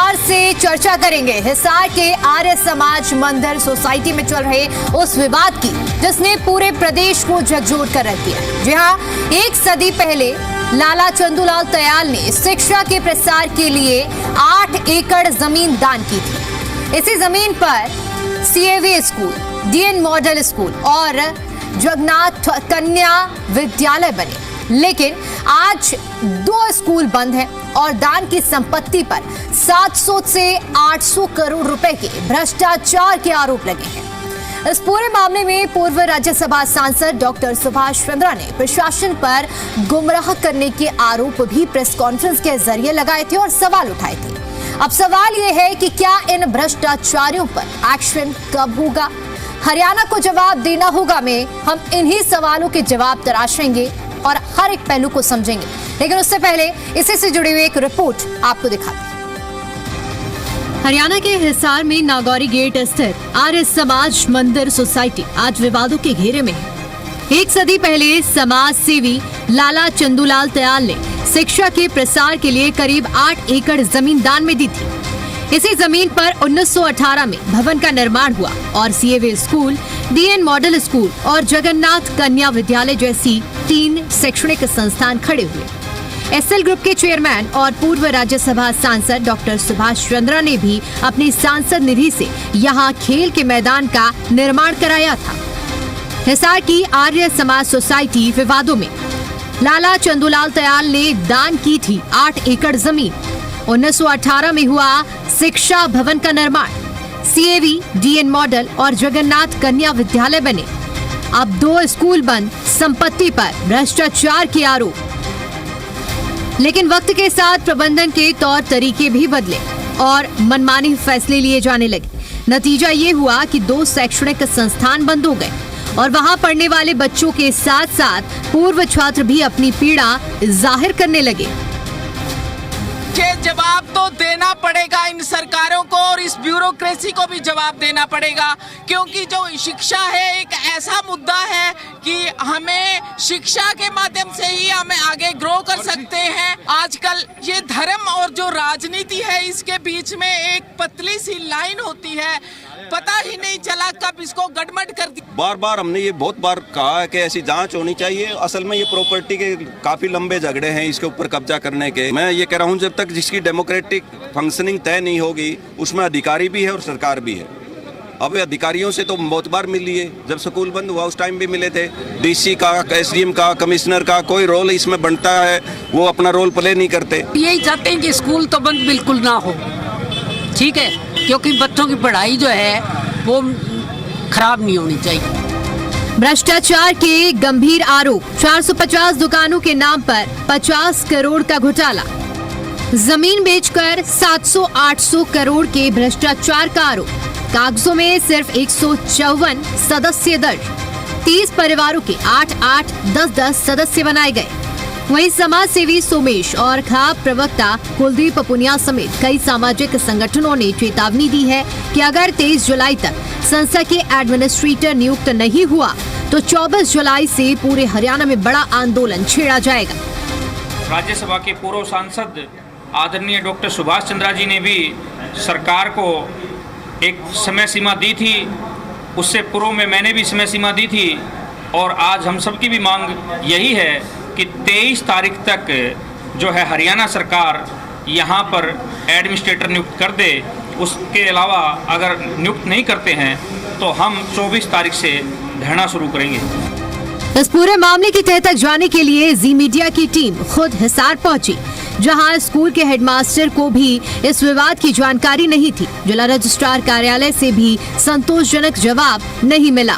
विस्तार से चर्चा करेंगे हिसार के आर्य समाज मंदिर सोसाइटी में चल रहे उस विवाद की जिसने पूरे प्रदेश को झकझोर कर रख दिया। जी हां, एक सदी पहले लाला चंदूलाल तयाल ने शिक्षा के प्रसार के लिए 8 एकड़ जमीन दान की थी। इसी जमीन पर सीएवी स्कूल, डीएन मॉडल स्कूल और जगन्नाथ कन्या विद्यालय बने, लेकिन आज 2 स्कूल बंद हैं और दान की संपत्ति पर 700 से 800 करोड़ रुपए के भ्रष्टाचार के आरोप लगे हैं। इस पूरे मामले में पूर्व राज्यसभा सांसद डॉक्टर सुभाष चंद्रा ने प्रशासन पर गुमराह करने के आरोप भी प्रेस कॉन्फ्रेंस के जरिए लगाए थे और सवाल उठाए थे। अब सवाल यह है कि क्या इन भ्रष्टाचारियों पर एक्शन कब होगा? हरियाणा को जवाब देना होगा में हम इन्हीं सवालों के जवाब तराशेंगे और हर एक पहलू को समझेंगे, लेकिन उससे पहले इसी से जुड़ी हुई एक रिपोर्ट आपको दिखाते हैं। हरियाणा के हिसार में नागौरी गेट स्थित आर्य समाज मंदिर सोसाइटी आज विवादों के घेरे में है। एक सदी पहले समाज सेवी लाला चंदूलाल तयाल ने शिक्षा के प्रसार के लिए करीब 8 एकड़ जमीन दान में दी थी। इसी जमीन पर 1918 में भवन का निर्माण हुआ और सीएवी स्कूल, डीएन मॉडल स्कूल और जगन्नाथ कन्या विद्यालय जैसी 3 शैक्षणिक संस्थान खड़े हुए। एसएल ग्रुप के चेयरमैन और पूर्व राज्यसभा सांसद डॉक्टर सुभाष चंद्रा ने भी अपनी सांसद निधि से यहां खेल के मैदान का निर्माण कराया था। हिसार की आर्य समाज सोसाइटी विवादों में। लाला चंदूलाल तयाल ने दान की थी 8 एकड़ जमीन। 1918 में हुआ शिक्षा भवन का निर्माण, सीएवी, डीएन मॉडल और जगन्नाथ कन्या विद्यालय बने। अब 2 स्कूल बंद, संपत्ति पर भ्रष्टाचार के आरोप। लेकिन वक्त के साथ प्रबंधन के तौर तरीके भी बदले और मनमानी फैसले लिए जाने लगे। नतीजा ये हुआ कि 2 शैक्षणिक संस्थान बंद हो गए और वहां पढ़ने वाले बच्चों के साथ साथ पूर्व छात्र भी अपनी पीड़ा जाहिर करने लगे। के जवाब तो देना पड़ेगा इन सरकारों को और इस ब्यूरोक्रेसी को भी जवाब देना पड़ेगा, क्योंकि जो शिक्षा है एक ऐसा मुद्दा है कि हमें शिक्षा के माध्यम से ही हमें आगे ग्रो कर सकते हैं। आजकल ये धर्म और जो राजनीति है इसके बीच में एक पतली सी लाइन होती है, पता ही नहीं चला कब इसको गड़बड़ कर दी। बार बार हमने ये बहुत बार कहा है कि ऐसी जांच होनी चाहिए। असल में ये प्रॉपर्टी के काफी लंबे झगड़े हैं इसके ऊपर कब्जा करने के। मैं ये कह रहा हूँ जब तक जिसकी डेमोक्रेटिक फंक्शनिंग तय नहीं होगी उसमें अधिकारी भी है और सरकार भी है। अब अधिकारियों से तो बहुत बार मिल लिए, जब स्कूल बंद हुआ उस टाइम भी मिले थे। डीसी का, एसडीएम का, कमिश्नर का कोई रोल इसमें बनता है, वो अपना रोल प्ले नहीं करते। यही चाहते हैं कि स्कूल तो बंद बिल्कुल ना हो, ठीक है, क्योंकि बच्चों की पढ़ाई जो है वो खराब नहीं होनी चाहिए। भ्रष्टाचार के गंभीर आरोप। 450 दुकानों के नाम पर 50 करोड़ का घोटाला। जमीन बेचकर 700-800 करोड़ के भ्रष्टाचार का आरोप। कागजों में सिर्फ 154 सदस्य दर्ज। 30 परिवारों के 8-8, 10-10 सदस्य बनाए गए। वहीं समाज सेवी सोमेश और खाप प्रवक्ता कुलदीप पुनिया समेत कई सामाजिक संगठनों ने चेतावनी दी है कि अगर 23 जुलाई तक संस्था के एडमिनिस्ट्रेटर नियुक्त नहीं हुआ तो 24 जुलाई से पूरे हरियाणा में बड़ा आंदोलन छेड़ा जाएगा। राज्यसभा के पूर्व सांसद आदरणीय डॉक्टर सुभाष चंद्रा जी ने भी सरकार को एक समय सीमा दी थी, उससे पूर्व में मैंने भी समय सीमा दी थी और आज हम सबकी भी मांग यही है कि 23 तारीख तक जो है हरियाणा सरकार यहाँ पर एडमिनिस्ट्रेटर नियुक्त कर दे। उसके अलावा अगर नियुक्त नहीं करते हैं तो हम 24 तारीख से धरना शुरू करेंगे। इस पूरे मामले की तह तक जाने के लिए जी मीडिया की टीम खुद हिसार पहुंची, जहां स्कूल के हेडमास्टर को भी इस विवाद की जानकारी नहीं थी। जिला रजिस्ट्रार कार्यालय से भी संतोषजनक जवाब नहीं मिला।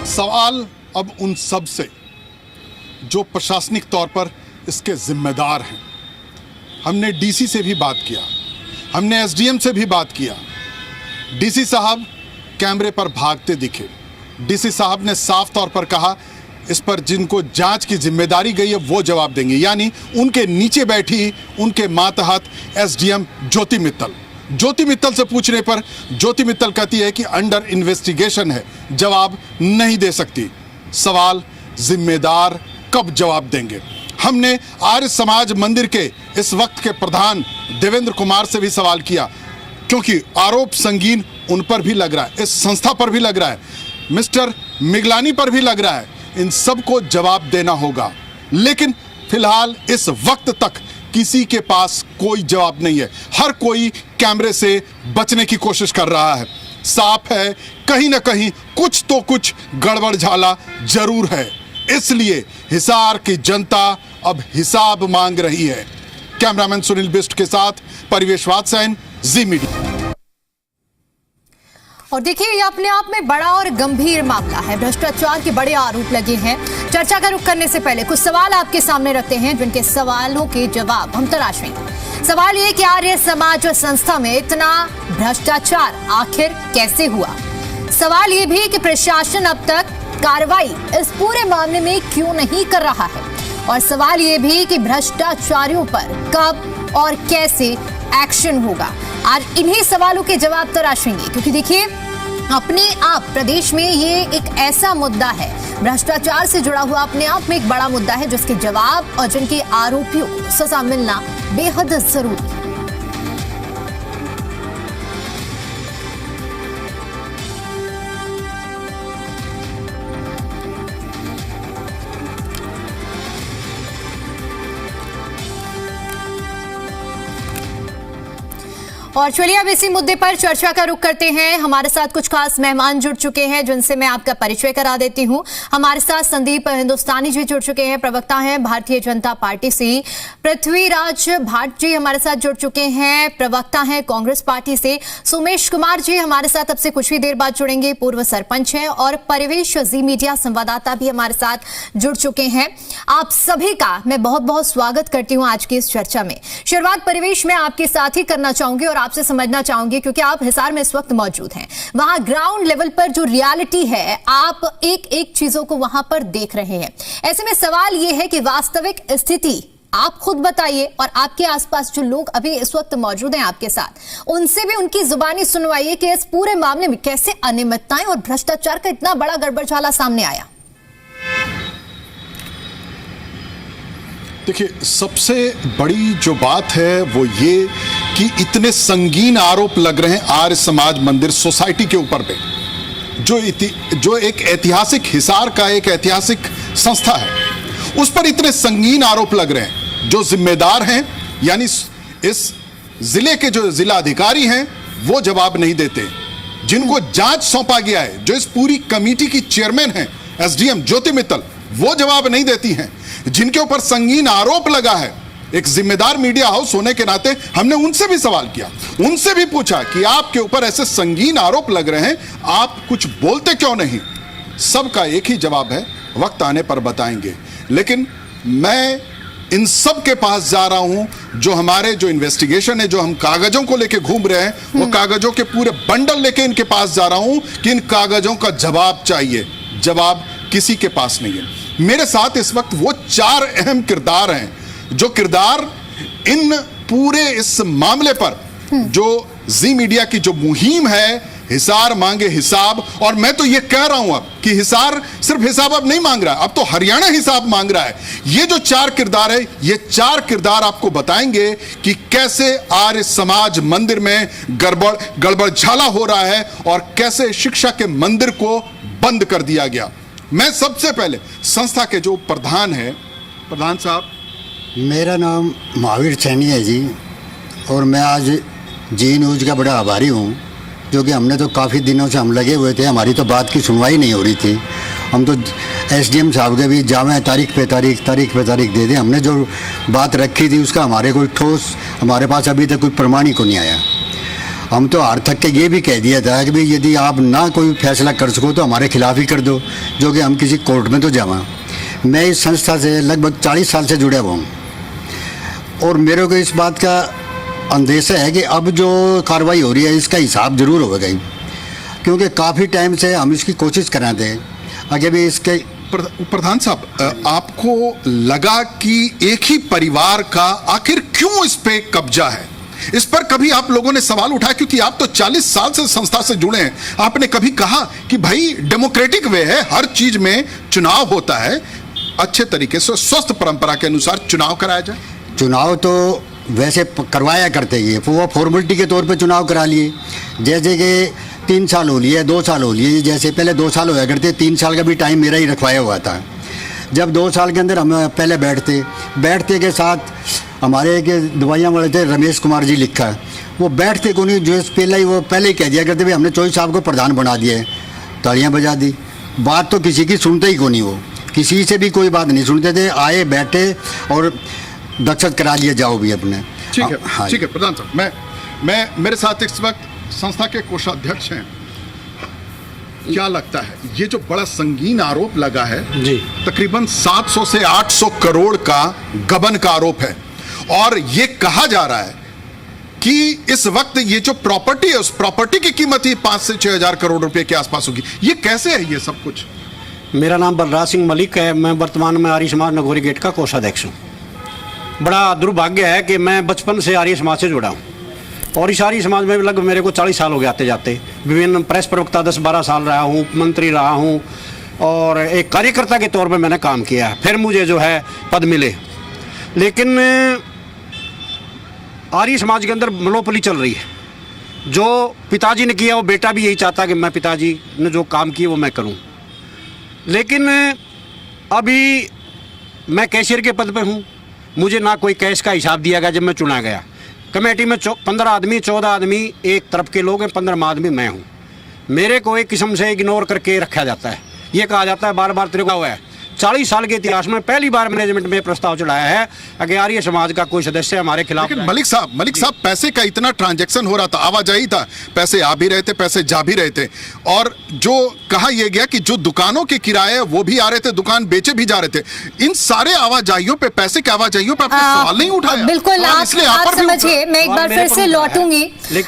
सवाल अब उन सब से जो प्रशासनिक तौर पर इसके जिम्मेदार हैं। हमने डीसी से भी बात किया, हमने एसडीएम से भी बात किया। डीसी साहब कैमरे पर भागते दिखे। डीसी साहब ने साफ तौर पर कहा इस पर जिनको जांच की जिम्मेदारी गई है वो जवाब देंगे, यानी उनके नीचे बैठी उनके मातहत एसडीएम ज्योति मित्तल। ज्योति मित्तल से पूछने पर ज्योति मित्तल कहती है कि अंडर इन्वेस्टिगेशन है, जवाब नहीं दे सकती। सवाल जिम्मेदार कब जवाब देंगे? हमने आर्य समाज मंदिर के इस वक्त के प्रधान देवेंद्र कुमार से भी सवाल किया, क्योंकि आरोप संगीन उन पर भी लग रहा है, इस संस्था पर भी लग रहा है, मिस्टर मिगलानी पर भी लग रहा है। इन सबको जवाब देना होगा, लेकिन फिलहाल इस वक्त तक किसी के पास कोई जवाब नहीं है। हर कोई कैमरे से बचने की कोशिश कर रहा है। साफ है कहीं ना कहीं कुछ तो कुछ गड़बड़ झाला जरूर है, इसलिए हिसार की जनता अब हिसाब मांग रही है। कैमरामैन सुनील बिष्ट के साथ परिवेश वात्सयन, जी मीडिया। और देखिए, ये अपने आप में बड़ा और गंभीर मामला है। भ्रष्टाचार के बड़े आरोप लगे हैं। चर्चा का रुख करने से पहले कुछ सवाल आपके सामने रखते हैं, जिनके सवालों के जवाब हम तलाशेंगे। सवाल ये कि आर्य समाज संस्था में इतना भ्रष्टाचार आखिर कैसे हुआ? सवाल ये भी कि प्रशासन अब तक कार्रवाई इस पूरे मामले में क्यों नहीं कर रहा है? और सवाल ये भी कि भ्रष्टाचारियों पर कब और कैसे एक्शन होगा? आज इन्हीं सवालों के जवाब तलाशेंगे, क्योंकि देखिए, अपने आप प्रदेश में ये एक ऐसा मुद्दा है, भ्रष्टाचार से जुड़ा हुआ अपने आप में एक बड़ा मुद्दा है, जिसके जवाब और जिनके आरोपियों को सजा मिलना बेहद जरूरी है। और चलिए अब इसी मुद्दे पर चर्चा का रुख करते हैं। हमारे साथ कुछ खास मेहमान जुड़ चुके हैं, जिनसे मैं आपका परिचय करा देती हूं। हमारे साथ संदीप हिंदुस्तानी जी जुड़ चुके हैं, प्रवक्ता हैं भारतीय जनता पार्टी से। पृथ्वीराज भाट जी हमारे साथ जुड़ चुके हैं, प्रवक्ता हैं कांग्रेस पार्टी से। सुमेश कुमार जी हमारे साथ अब से कुछ ही देर बाद जुड़ेंगे, पूर्व सरपंच हैं। और परिवेश जी मीडिया संवाददाता भी हमारे साथ जुड़ चुके हैं। आप सभी का मैं बहुत बहुत स्वागत करती हूं आज की इस चर्चा में। शुरुआत परिवेश में आपके साथ ही करना चाहूंगी और आपसे समझना चाहूंगी, क्योंकि आप हिसार में इस वक्त मौजूद हैं। वहां ग्राउंड लेवल पर जो रियलिटी है, आप एक एक चीजों को वहां पर देख रहे हैं। ऐसे में सवाल यह है कि वास्तविक स्थिति आप खुद बताइए, और आपके आसपास जो लोग अभी इस वक्त मौजूद हैं आपके साथ, उनसे भी उनकी जुबानी सुनवाइए कि इस पूरे मामले में कैसे अनियमितताएं और भ्रष्टाचार का इतना बड़ा गड़बड़झाला सामने आया। देखिए, सबसे बड़ी जो बात है वो ये कि इतने संगीन आरोप लग रहे हैं आर्य समाज मंदिर सोसाइटी के ऊपर पे, जो एक ऐतिहासिक हिसार का एक ऐतिहासिक संस्था है, उस पर इतने संगीन आरोप लग रहे हैं। जो जिम्मेदार हैं, यानी इस जिले के जो जिला अधिकारी हैं, वो जवाब नहीं देते। जिनको जांच सौंपा गया है, जो इस पूरी कमेटी की चेयरमैन हैं एसडीएम ज्योति मित्तल, वो जवाब नहीं देती हैं। जिनके ऊपर संगीन आरोप लगा है, एक जिम्मेदार मीडिया हाउस होने के नाते हमने उनसे भी सवाल किया, उनसे भी पूछा कि आपके ऊपर ऐसे संगीन आरोप लग रहे हैं, आप कुछ बोलते क्यों नहीं? सबका एक ही जवाब है, वक्त आने पर बताएंगे। लेकिन मैं इन सब के पास जा रहा हूं, जो हमारे जो इन्वेस्टिगेशन है, जो हम कागजों को लेके घूम रहे हैं, वो कागजों के पूरे बंडल लेके इनके पास जा रहा हूं कि इन कागजों का जवाब चाहिए। जवाब किसी के पास नहीं है। मेरे साथ इस वक्त वो 4 अहम किरदार हैं, जो किरदार इन पूरे इस मामले पर, जो जी मीडिया की जो मुहिम है हिसार मांगे हिसाब, और मैं तो ये कह रहा हूं अब कि हिसार सिर्फ हिसाब अब नहीं मांग रहा है, अब तो हरियाणा हिसाब मांग रहा है। ये जो 4 किरदार है, ये 4 किरदार आपको बताएंगे कि कैसे आर्य समाज मंदिर में गड़बड़झाला हो रहा है और कैसे शिक्षा के मंदिर को बंद कर दिया गया। मैं सबसे पहले संस्था के जो प्रधान है, प्रधान साहब। मेरा नाम महावीर सैनी है जी, और मैं आज जी न्यूज़ का बड़ा आभारी हूँ, क्योंकि हमने तो काफ़ी दिनों से हम लगे हुए थे, हमारी तो बात की सुनवाई नहीं हो रही थी। हम तो एसडीएम साहब के भी जामे तारीख पे तारीख दे दें। हमने जो बात रखी थी उसका हमारे कोई ठोस, हमारे पास अभी तक कोई प्रमाण ही को नहीं आया। हम तो हार थक के ये भी कह दिया था कि भाई यदि आप ना कोई फैसला कर सको तो हमारे खिलाफ ही कर दो, जो कि हम किसी कोर्ट में तो जावा। मैं इस संस्था से लगभग 40 साल से जुड़ा हुआ हूँ, और मेरे को इस बात का अंदेशा है कि अब जो कार्रवाई हो रही है इसका हिसाब जरूर होगा, क्योंकि काफ़ी टाइम से हम इसकी कोशिश कर रहे थे। आगे भी इसके प्रधान साहब, आपको लगा कि एक ही परिवार का आखिर क्यों इस पे कब्जा है? इस पर कभी आप लोगों ने सवाल उठाया? क्योंकि आप तो 40 साल से संस्था से जुड़े हैं। आपने कभी कहा कि भाई डेमोक्रेटिक वे है, हर चीज में चुनाव होता है, अच्छे तरीके से स्वस्थ परंपरा के अनुसार चुनाव कराया जाए? चुनाव तो वैसे करवाया करते ही है, वो फॉर्मेलिटी के तौर पे चुनाव करा लिए। जैसे कि 3 साल हो लिए, 2 साल हो लिए, जैसे पहले 2 साल होया करते, 3 साल का भी टाइम मेरा ही रखवाया हुआ था। जब 2 साल के अंदर हम पहले बैठते के साथ हमारे एक दवाइयाँ वाले थे रमेश कुमार जी लिखा, वो बैठते को नहीं, जो पहले ही कह दिया करते भाई हमने चौधरी साहब को प्रधान बना दिया है, तालियाँ बजा दी। बात तो किसी की सुनते ही को नहीं, वो किसी से भी कोई बात नहीं सुनते थे, आए बैठे और दक्षत करा लिए जाओ भी अपने। ठीक है, हाँ, ठीक है प्रधान साहब, मैं मेरे साथ इस वक्त संस्था के कोषाध्यक्ष हैं। क्या लगता है ये जो बड़ा संगीन आरोप लगा है जी, तकरीबन 700 से 800 करोड़ का गबन का आरोप है, और ये कहा जा रहा है कि इस वक्त ये जो प्रॉपर्टी है उस प्रॉपर्टी की कीमत ही 5 से 6 हजार करोड़ रुपए के आसपास होगी। ये कैसे है ये सब कुछ? मेरा नाम बलराज सिंह मलिक है, मैं वर्तमान में आर्य समाज नगोरी गेट का कोषाध्यक्ष हूँ। बड़ा दुर्भाग्य है कि मैं बचपन से आर्य समाज से जुड़ा हूँ, और इस आर्य समाज में लगभग मेरे को 40 साल हो गए आते जाते। विभिन्न प्रेस प्रवक्ता 10-12 साल रहा हूँ, मंत्री रहा हूँ, और एक कार्यकर्ता के तौर पे मैंने काम किया है। फिर मुझे जो है पद मिले, लेकिन आर्य समाज के अंदर मोनोपोली चल रही है। जो पिताजी ने किया वो बेटा भी यही चाहता है कि मैं पिताजी ने जो काम किए वो मैं करूं। लेकिन अभी मैं कैशियर के पद पे हूं, मुझे ना कोई कैश का हिसाब दिया गया। जब मैं चुना गया कमेटी में 15 आदमी 14 आदमी एक तरफ के लोग हैं, 15वां आदमी मैं हूं। मेरे को एक किस्म से इग्नोर करके रखा जाता है। ये कहा जाता है बार बार तेरे को हुआ है। 40 साल के इतिहास में पहली बार मैनेजमेंट में प्रस्ताव चढ़ाया है कि आर्य समाज का कोई सदस्य हमारे खिलाफ। लेकिन मलिक साहब पैसे का इतना ट्रांजैक्शन हो रहा था, आवाजाही था, पैसे आ भी रहे थे, पैसे जा भी रहे थे, और जो कहा यह गया कि जो दुकानों के किराए वो भी आ रहे थे, दुकान बेचे भी जा रहे थे। इन सारे आवाजाहियों पे, पैसे के आवाजाहियों पे आपने सवाल नहीं उठाया? बिल्कुल, आप समझिए, मैं एक बार फिर से लौटूंगी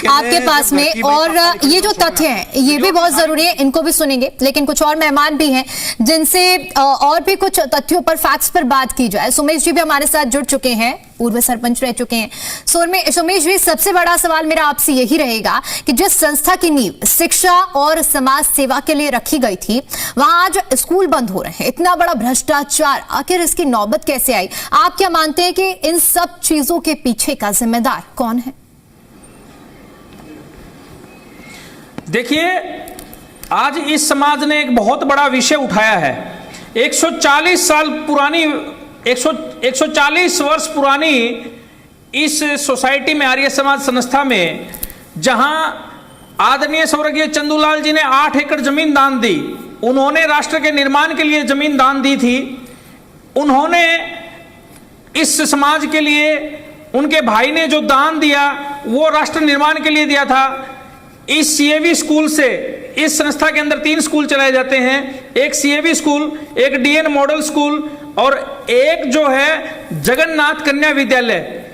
आपके पास में, और ये जो तथ्य हैं ये भी बहुत जरूरी है, इनको भी सुनेंगे। लेकिन कुछ और मेहमान भी हैं जिनसे और भी कुछ तथ्यों पर, फैक्ट्स पर बात की जाए। सुमेश जी भी हमारे साथ जुड़ चुके हैं, पूर्व सरपंच रह चुके हैं। सुमेश जी, सबसे बड़ा सवाल मेरा आपसे यही रहेगा कि जिस संस्था की नींव शिक्षा और समाज सेवा के लिए रखी गई थी, वहां आज स्कूल बंद हो रहे हैं। इतना बड़ा भ्रष्टाचार, आखिर इसकी नौबत कैसे आई? आप क्या मानते हैं कि इन सब चीजों के पीछे का जिम्मेदार कौन है? देखिए, आज इस समाज ने एक बहुत बड़ा विषय उठाया है। 140 साल पुरानी, 140 वर्ष पुरानी इस सोसाइटी में, आर्य समाज संस्था में, जहां आदरणीय स्वर्गीय चंदूलाल जी ने 8 एकड़ जमीन दान दी। उन्होंने राष्ट्र के निर्माण के लिए जमीन दान दी थी। उन्होंने इस समाज के लिए, उनके भाई ने जो दान दिया वो राष्ट्र निर्माण के लिए दिया था। इस सीएवी स्कूल से, इस संस्था के अंदर 3 स्कूल चलाए जाते हैं, एक सीएवी स्कूल, एक डीएन मॉडल स्कूल और एक जो है जगन्नाथ कन्या विद्यालय।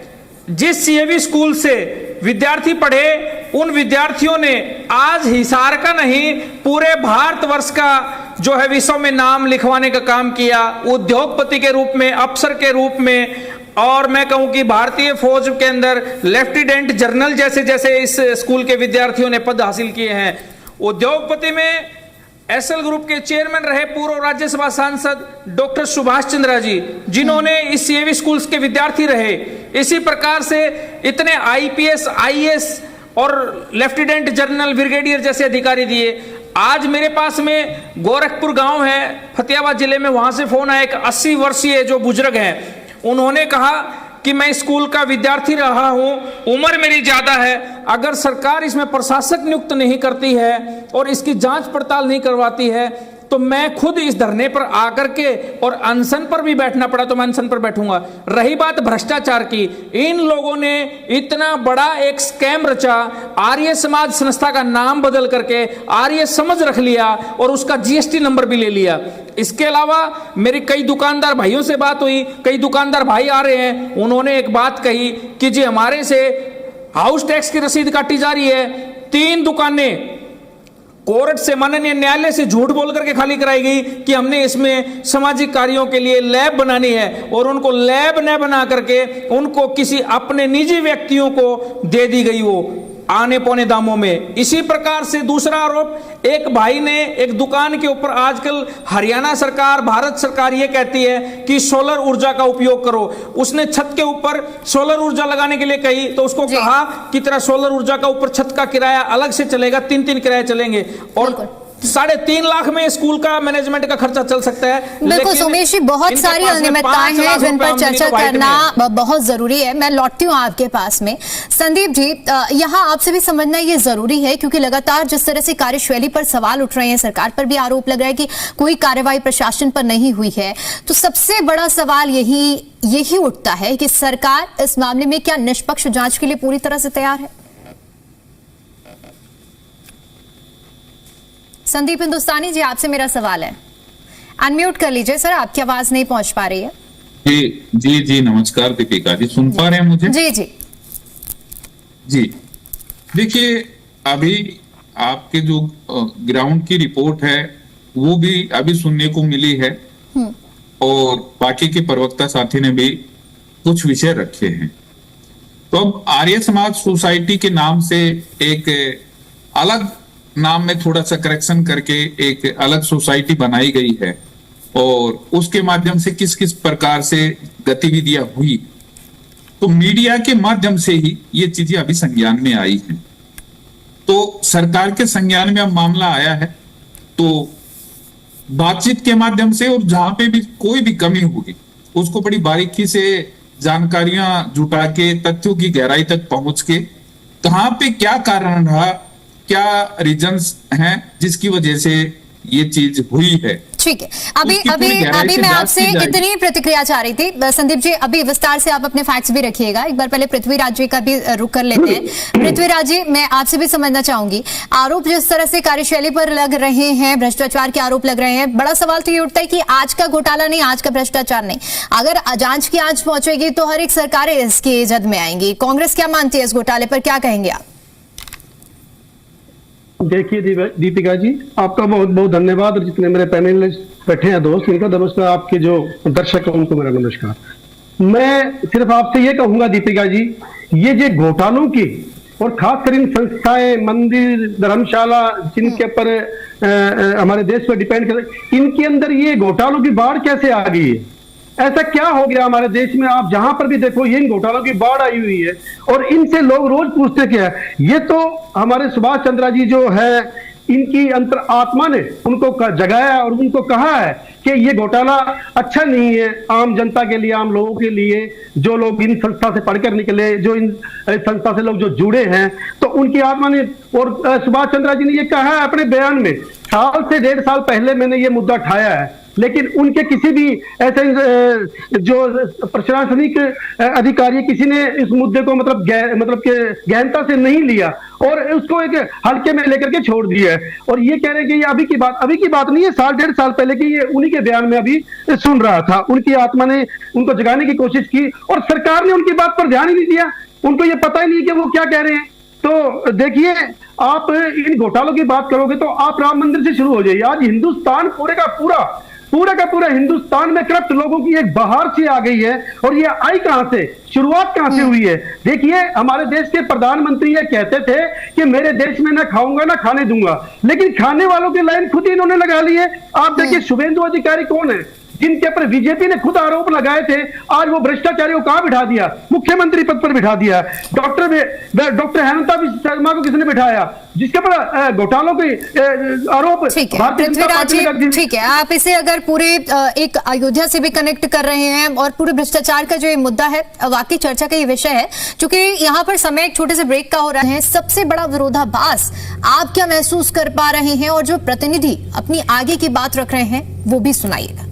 जिस सीएवी स्कूल से विद्यार्थी पढ़े, उन विद्यार्थियों ने आज हिसार का नहीं, पूरे भारतवर्ष का जो है विश्व में नाम लिखवाने का काम किया, उद्योगपति के रूप में, अफसर के रूप में, और मैं कहूं कि भारतीय फौज के अंदर लेफ्टिनेंट जनरल जैसे जैसे इस स्कूल के विद्यार्थियों ने पद हासिल किए हैं। उद्योगपति में एसएल ग्रुप के चेयरमैन रहे पूर्व राज्यसभा सांसद डॉक्टर सुभाष चंद्रा जी, जिन्होंने इस सीएवी स्कूल्स के विद्यार्थी रहे। इसी प्रकार से इतने आईपीएस, आईएएस और लेफ्टिनेंट जनरल, ब्रिगेडियर जैसे अधिकारी दिए। आज मेरे पास में गोरखपुर गांव है फतेहाबाद जिले में, वहां से फोन आया, एक 80 वर्षीय जो बुजुर्ग हैं, उन्होंने कहा कि मैं स्कूल का विद्यार्थी रहा हूं, उम्र मेरी ज्यादा है, अगर सरकार इसमें प्रशासक नियुक्त नहीं करती है और इसकी जांच पड़ताल नहीं करवाती है तो मैं खुद इस धरने पर आकर के, और अनशन पर भी बैठना पड़ा तो मैं अनशन पर बैठूंगा। रही बात भ्रष्टाचार की, इन लोगों ने इतना बड़ा एक स्कैम रचा, आर्य समाज संस्था का नाम बदल करके आर्य समझ रख लिया और उसका जीएसटी नंबर भी ले लिया। इसके अलावा मेरी कई दुकानदार भाइयों से बात हुई, कई दुकानदार भाई आ रहे हैं, उन्होंने एक बात कही कि जी हमारे से हाउस टैक्स की रसीद काटी जा रही है। 3 दुकानें कोर्ट से, माननीय न्यायालय से झूठ बोल करके खाली कराई गई कि हमने इसमें सामाजिक कार्यों के लिए लैब बनानी है, और उनको लैब न बना करके उनको किसी अपने निजी व्यक्तियों को दे दी गई। वो आने पौने दामों में। इसी प्रकार से दूसरा आरोप, एक भाई ने एक दुकान के ऊपर, आजकल हरियाणा सरकार, भारत सरकार ये कहती है कि सोलर ऊर्जा का उपयोग करो, उसने छत के ऊपर सोलर ऊर्जा लगाने के लिए कही तो उसको कहा कि तेरा सोलर ऊर्जा का ऊपर छत का किराया अलग से चलेगा, 3-3 किराए चलेंगे और 3.5 लाख में स्कूल का मैनेजमेंट का खर्चा चल सकता है। बिल्कुल सोमेश जी, बहुत सारी अनियमितताएं हैं जिन पर चर्चा करना बहुत जरूरी है। मैं लौटती हूँ आपके पास में। संदीप जी, यहाँ आपसे भी समझना ये जरूरी है क्योंकि लगातार जिस तरह से कार्यशैली पर सवाल उठ रहे हैं, सरकार पर भी आरोप लग रहा है कि कोई कार्रवाई प्रशासन पर नहीं हुई है, तो सबसे बड़ा सवाल यही उठता है कि सरकार इस मामले में क्या निष्पक्ष जांच के लिए पूरी तरह से तैयार है? संदीप हिंदुस्तानी जी, आपसे मेरा सवाल है, अनम्यूट कर लीजिए सर, आपकी आवाज नहीं पहुंच पा रही है। जी नमस्कार दीपिका जी, सुन पा रहे हैं मुझे? जी देखिए, अभी आपके जो ग्राउंड की रिपोर्ट है वो भी अभी सुनने को मिली है और बाकी के प्रवक्ता साथी ने भी कुछ विषय रखे हैं। तो अब आर्य समाज सोसाइटी के नाम से एक अलग नाम में थोड़ा सा करेक्शन करके एक अलग सोसाइटी बनाई गई है और उसके माध्यम से किस किस प्रकार से गतिविधियां हुई, तो मीडिया के माध्यम से ही ये चीजें अभी संज्ञान में आई हैं। तो सरकार के संज्ञान में अब मामला आया है तो बातचीत के माध्यम से और जहां पे भी कोई भी कमी होगी उसको बड़ी बारीकी से जानकारियां जुटा के तथ्यों की गहराई तक पहुंच के कहां पे क्या कारण रहा, क्या रीजंस हैं जिसकी वजह से ये चीज हुई है। ठीक है, अभी मैं आपसे इतनी प्रतिक्रिया चाह रही थी संदीप जी, अभी विस्तार से आप अपने फैक्ट्स भी रखिएगा। एक बार पहले पृथ्वीराज जी का भी रुख कर लेते हैं। पृथ्वीराज जी, मैं आपसे भी समझना चाहूंगी, आरोप जिस तरह से कार्यशैली पर लग रहे हैं, भ्रष्टाचार के आरोप लग रहे हैं, बड़ा सवाल तो ये उठता है कि आज का घोटाला नहीं, आज का भ्रष्टाचार नहीं, अगर जांच की आंच पहुंचेगी तो हर एक सरकारें इसकी जद में आएंगी। कांग्रेस क्या मानती है इस घोटाले पर, क्या कहेंगे आप? देखिए दीपिका जी, आपका बहुत बहुत धन्यवाद और जितने मेरे पैनलिस्ट बैठे हैं दोस्त, इनका नमस्कार, आपके जो दर्शक हैं उनको मेरा नमस्कार। मैं सिर्फ आपसे ये कहूंगा दीपिका जी, ये जो घोटालों की और खासकर इन संस्थाएं, मंदिर, धर्मशाला जिनके ऊपर हमारे देश पर डिपेंड कर, इनके अंदर ये घोटालों की बाढ़ कैसे आ गई है? ऐसा क्या हो गया हमारे देश में? आप जहां पर भी देखो ये इन घोटालों की बाढ़ आई हुई है और इनसे लोग रोज पूछते क्या है। ये तो हमारे सुभाष चंद्रा जी जो है, इनकी अंतर आत्मा ने उनको जगाया और उनको कहा है कि ये घोटाला अच्छा नहीं है आम जनता के लिए, आम लोगों के लिए, जो लोग इन संस्था से पढ़कर निकले, जो इन संस्था से लोग जो जुड़े हैं, तो उनकी आत्मा ने। और सुभाष चंद्रा जी ने ये कहा है अपने बयान में, 1 से 1.5 साल पहले मैंने ये मुद्दा उठाया है, लेकिन उनके किसी भी ऐसे जो प्रशासनिक अधिकारी, किसी ने इस मुद्दे को मतलब गहनता से नहीं लिया और उसको एक हल्के में लेकर के छोड़ दिया है। और ये कह रहे हैं कि ये अभी की बात नहीं है, 1.5 साल पहले की, ये उन्हीं के बयान में अभी सुन रहा था। उनकी आत्मा ने उनको जगाने की कोशिश की और सरकार ने उनकी बात पर ध्यान ही नहीं दिया, उनको ये पता ही नहीं कि वो क्या कह रहे हैं। तो देखिए, आप इन घोटालों की बात करोगे तो आप राम मंदिर से शुरू हो जाइए। आज हिंदुस्तान पूरे का पूरा हिंदुस्तान में करप्ट लोगों की एक बहार सी आ गई है। और ये आई कहां से, शुरुआत कहां से हुई है? देखिए, हमारे देश के प्रधानमंत्री ये कहते थे कि मेरे देश में ना खाऊंगा ना खाने दूंगा, लेकिन खाने वालों की लाइन खुद ही इन्होंने लगा ली है। आप देखिए, शुभेंदु अधिकारी कौन है जिनके ऊपर बीजेपी ने खुद आरोप लगाए थे, आज वो भ्रष्टाचारियों को कहां बिठा दिया? मुख्यमंत्री पद पर बिठा दिया। डॉक्टर हेमंता शर्मा को किसने बिठाया, जिसके ऊपर घोटालों के आरोप भारतीय जनता पार्टी ने रख दिए। ठीक है, आप इसे अगर पूरे एक अयोध्या से भी कनेक्ट कर रहे हैं और पूरे भ्रष्टाचार का जो ये मुद्दा है, वाकई चर्चा का ये विषय है। क्योंकि यहाँ पर समय एक छोटे से ब्रेक का हो रहा है, सबसे बड़ा विरोधाभास आप क्या महसूस कर पा रहे हैं और जो प्रतिनिधि अपनी आगे की बात रख रहे हैं वो भी सुनाइएगा।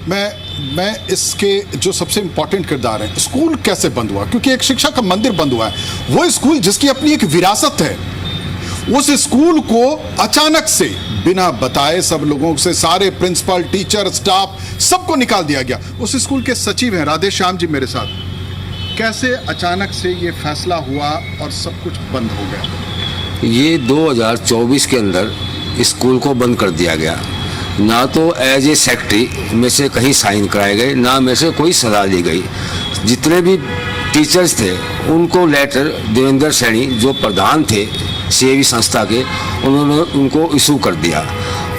मैं इसके जो सबसे इंपॉर्टेंट किरदार है, स्कूल कैसे बंद हुआ, क्योंकि एक शिक्षा का मंदिर बंद हुआ है। वो स्कूल जिसकी अपनी एक विरासत है, उस स्कूल को अचानक से बिना बताए सब लोगों से, सारे प्रिंसिपल, टीचर, स्टाफ, सबको निकाल दिया गया। उस स्कूल के सचिव हैं राधे श्याम जी मेरे साथ, कैसे अचानक से ये फैसला हुआ और सब कुछ बंद हो गया? ये 2024 के अंदर स्कूल को बंद कर दिया गया। ना तो एज ए सेक्रेटरी में से कहीं साइन कराए गए, ना में से कोई सलाह ली गई। जितने भी टीचर्स थे उनको लेटर देवेंद्र सैनी जो प्रधान थे सीएवी संस्था के, उन्होंने उनको इशू कर दिया।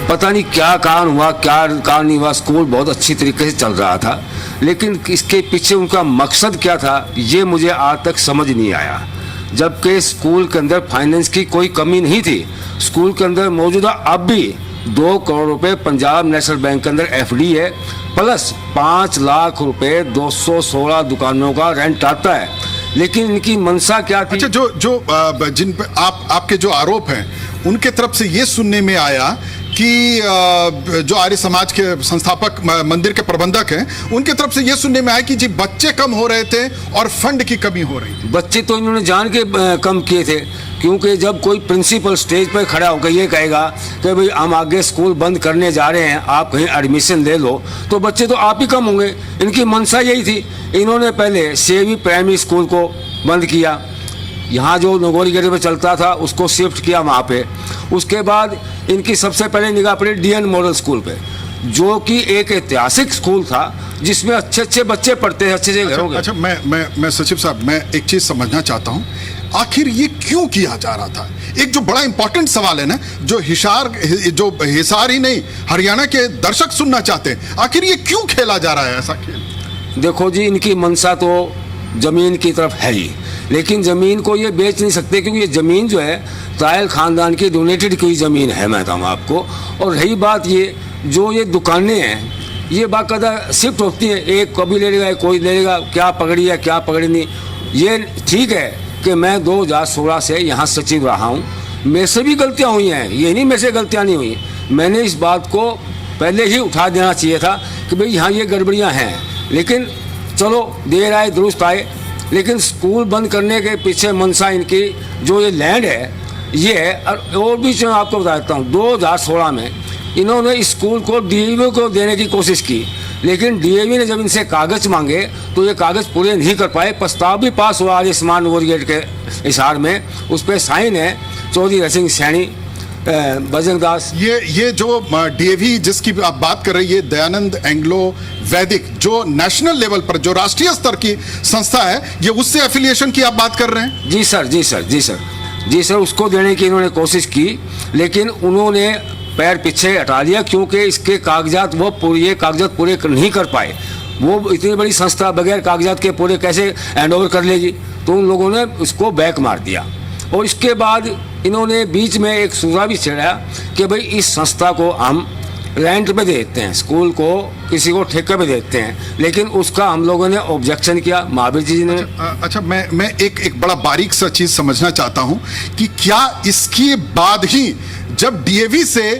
पता नहीं क्या कारण हुआ, क्या कारण नहीं हुआ। स्कूल बहुत अच्छी तरीके से चल रहा था, लेकिन इसके पीछे उनका मकसद क्या था ये मुझे आज तक समझ नहीं आया। जबकि स्कूल के अंदर फाइनेंस की कोई कमी नहीं थी। स्कूल के अंदर मौजूदा अब भी 2 करोड़ रुपए पंजाब नेशनल बैंक के अंदर एफडी है, प्लस 5 लाख रुपए 216 दुकानों का रेंट आता है। लेकिन इनकी मंशा क्या थी? अच्छा, जिन पे आपके जो आरोप हैं उनके तरफ से ये सुनने में आया कि जो आर्य समाज के संस्थापक मंदिर के प्रबंधक हैं उनके तरफ से ये सुनने में आया कि जी बच्चे कम हो रहे थे और फंड की कमी हो रही थी। बच्चे तो इन्होंने जान के कम किए थे, क्योंकि जब कोई प्रिंसिपल स्टेज पर खड़ा होकर ये कहेगा कि भाई हम आगे स्कूल बंद करने जा रहे हैं, आप कहीं एडमिशन ले लो, तो बच्चे तो आप ही कम होंगे। इनकी मंशा यही थी। इन्होंने पहले सेवी प्राइमरी स्कूल को बंद किया, यहाँ जो नगोरी गेट पे चलता था उसको शिफ्ट किया वहाँ पे। उसके बाद इनकी सबसे पहले निगाह पड़ी डीएन मॉडल स्कूल पे, जो कि एक ऐतिहासिक स्कूल था जिसमें अच्छे अच्छे बच्चे पढ़ते हैं, अच्छे घरों के। अच्छा, मैं सचिव साहब, मैं एक चीज समझना चाहता हूँ, आखिर ये क्यों किया जा रहा था? एक जो बड़ा इंपॉर्टेंट सवाल है ना, जो हिसार ही नहीं हरियाणा के दर्शक सुनना चाहते हैं, आखिर ये क्यों खेला जा रहा है ऐसा खेल? देखो जी, इनकी मंशा तो जमीन की तरफ है ही, लेकिन ज़मीन को ये बेच नहीं सकते, क्योंकि ये ज़मीन जो है तायल ख़ानदान की डोनेटेड की ज़मीन है, मैं बताऊँ आपको। और रही बात ये जो ये दुकानें हैं ये बाकायदा शिफ्ट होती हैं, एक कभी ले लेगा कोई ले लेगा, क्या पकड़ी है क्या पकड़ी नहीं। ये ठीक है कि मैं 2016 से यहाँ सचिव रहा हूँ, मेरे से भी गलतियाँ हुई हैं, ये नहीं मेरे से गलतियाँ नहीं हुई। मैंने इस बात को पहले ही उठा देना चाहिए था कि भाई यहाँ ये गड़बड़ियाँ हैं, लेकिन चलो देर आए दुरुस्त आए। लेकिन स्कूल बंद करने के पीछे मंशा इनकी जो ये लैंड है ये है। और भी मैं आपको बता देता हूँ, 2016 में इन्होंने इस स्कूल को डीएवी को देने की कोशिश की, लेकिन डीएवी ने जब इनसे कागज़ मांगे तो ये कागज़ पूरे नहीं कर पाए। प्रस्ताव भी पास हुआ आर्य समाज नगोरी गेट के हिसार में, उस पर साइन है चौधरी रसिंह सैनी, बजरंग दास। ये जो डीएवी जिसकी आप बात कर रहे हैं, ये दयानंद एंग्लो वैदिक जो नेशनल लेवल पर जो राष्ट्रीय स्तर की संस्था है, ये उससे एफिलिएशन की आप बात कर रहे हैं? जी सर, जी सर, जी सर, जी सर, उसको देने की इन्होंने कोशिश की, लेकिन उन्होंने पैर पीछे हटा लिया, क्योंकि इसके कागजात ये कागजात पूरे नहीं कर पाए। वो इतनी बड़ी संस्था बगैर कागजात के पूरे कैसे हैंड ओवर कर लेगी, तो उन लोगों ने उसको बैक मार दिया। और इसके बाद इन्होंने बीच में एक सुझाव भी छेड़ा कि भाई इस संस्था को हम रेंट पे देते हैं, स्कूल को किसी को ठेके पे देते हैं, लेकिन उसका हम लोगों ने ऑब्जेक्शन किया, महावीर जी ने। अच्छा, मैं एक बड़ा बारीक सा चीज समझना चाहता हूं कि क्या इसके बाद ही जब डीएवी से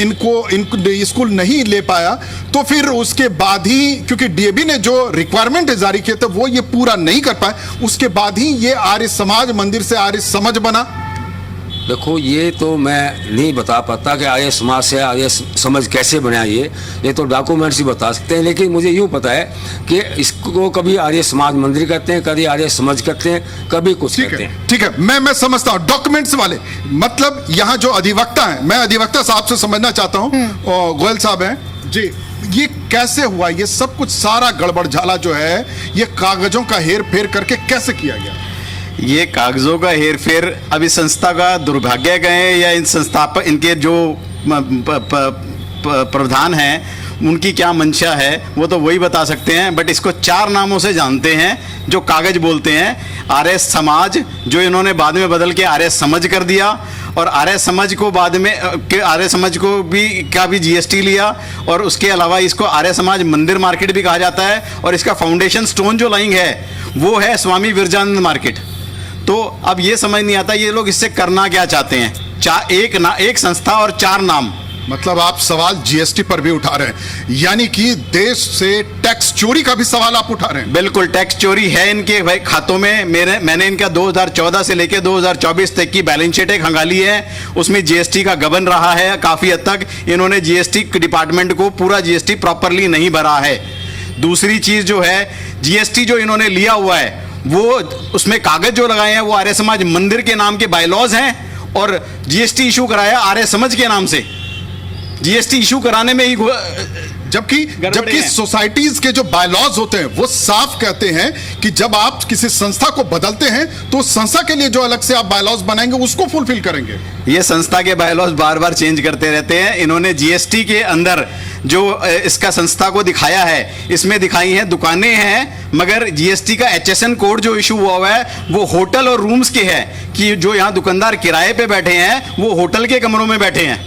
इनको स्कूल नहीं ले पाया, तो फिर उसके बाद ही, क्योंकि डीएवी ने जो रिक्वायरमेंट जारी किए थे वो ये पूरा नहीं कर पाए, उसके बाद ही ये आर्य समाज मंदिर से आर्य समझ बना? देखो, ये तो मैं नहीं बता पाता कि आर्य समाज से आर्य समझ कैसे बना। ये तो डॉक्यूमेंट्स ही बता सकते हैं, लेकिन मुझे यूँ पता है कि इसको कभी आर्य समाज मंदिर कहते हैं, कभी आर्य समझ कहते हैं, कभी कुछ कहते हैं। ठीक है, मैं समझता हूँ डॉक्यूमेंट्स वाले, मतलब यहाँ जो अधिवक्ता हैं, मैं अधिवक्ता साहब से समझना चाहता हूँ, गोयल साहब हैं जी, ये कैसे हुआ? ये सब कुछ सारा गड़बड़ झाला जो है, ये कागजों का हेर फेर करके कैसे किया गया? ये कागजों का हेरफेर अब इस संस्था का दुर्भाग्य कहें या इन संस्थापक इनके जो प्रधान हैं उनकी क्या मंशा है वो तो वही बता सकते हैं। बट इसको 4 नामों से जानते हैं जो कागज बोलते हैं। आर्य समाज, जो इन्होंने बाद में बदल के आर्य समझ कर दिया, और आर्य समझ को बाद में आर्य समझ को भी जीएसटी लिया, और उसके अलावा इसको आर्य समाज मंदिर मार्केट भी कहा जाता है, और इसका फाउंडेशन स्टोन जो लाइंग है वो है स्वामी विरजानंद मार्केट। तो अब ये समझ नहीं आता ये लोग इससे करना क्या चाहते हैं। एक संस्था और 4 नाम, मतलब आप सवाल जीएसटी पर भी उठा रहे हैं, यानी कि देश से टैक्स चोरी का भी सवाल आप उठा रहे हैं? बिल्कुल, टैक्स चोरी है इनके भाई खातों में। मैंने इनका 2014 से लेकर 2024 तक की बैलेंस शीट खंगाली है, उसमें जीएसटी का गबन रहा है। काफी हद तक इन्होंने जीएसटी डिपार्टमेंट को पूरा जीएसटी प्रॉपरली नहीं भरा है। दूसरी चीज जो है, जीएसटी जो इन्होंने लिया हुआ है वो उसमें कागज जो लगाए हैं वो आर्य समाज मंदिर के नाम के बायलॉज हैं, और जीएसटी इशू कराया आर्य समाज के नाम से। जीएसटी इशू कराने में ही जबकि सोसाइटीज के जो बायलॉज होते हैं वो साफ कहते हैं कि जब आप किसी संस्था को बदलते हैं तो उस संस्था के लिए जो अलग से आप बायलॉज बनाएंगे उसको फुलफिल करेंगे। ये संस्था के बायलॉज बार बार चेंज करते रहते हैं। इन्होंने जीएसटी के अंदर जो इसका संस्था को दिखाया है, इसमें दिखाई हैं दुकानें हैं, मगर जीएसटी का HSN कोड जो इशू हुआ है वो होटल और रूम्स के है कि जो यहाँ दुकानदार किराए पे बैठे हैं वो होटल के कमरों में बैठे हैं।